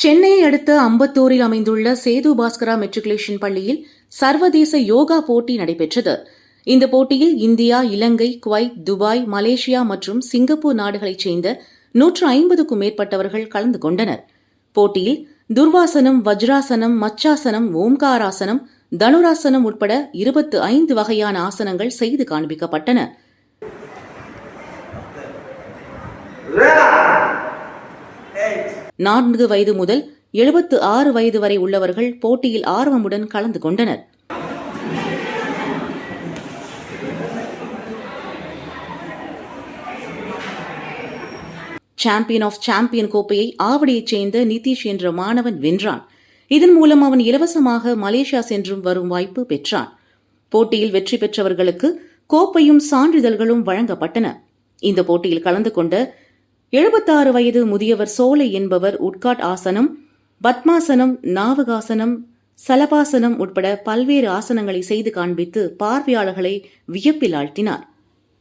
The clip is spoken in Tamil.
சென்னையை அடுத்த அம்பத்தூரில் அமைந்துள்ள சேது பாஸ்கரா மெட்ரிகுலேஷன் பள்ளியில் சர்வதேச யோகா போட்டி நடைபெற்றது. இந்த போட்டியில் இந்தியா, இலங்கை, குவைத், துபாய், மலேசியா மற்றும் சிங்கப்பூர் நாடுகளைச் சேர்ந்த 150க்கும் மேற்பட்டவர்கள் கலந்து கொண்டனர். போட்டியில் துர்வாசனம், வஜ்ராசனம், மச்சாசனம், ஓம்காராசனம், தனுராசனம் உட்பட 25 வகையான ஆசனங்கள் செய்து காண்பிக்கப்பட்டன. 4 வயது முதல் 76 வயது வரை உள்ளவர்கள் போட்டியில் ஆர்வமுடன் கலந்து கொண்டனர். சாம்பியன் ஆஃப் சாம்பியன் கோப்பையை ஆவடியைச் சேர்ந்த நிதிஷ் என்ற மாணவன் வென்றான். இதன் மூலம் அவன் இலவசமாக மலேசியா சென்றும் வரும் வாய்ப்பு பெற்றான். போட்டியில் வெற்றி பெற்றவர்களுக்கு கோப்பையும் சான்றிதழ்களும் வழங்கப்பட்டன. இந்த போட்டியில் கலந்து கொண்ட 76 வயது முதியவர் சோலை என்பவர் உட்காட் ஆசனம், பத்மாசனம், நாவகாசனம், சலபாசனம் உட்பட பல்வேறு ஆசனங்களை செய்து காண்பித்து பார்வையாளர்களை வியப்பில் ஆழ்த்தினார்.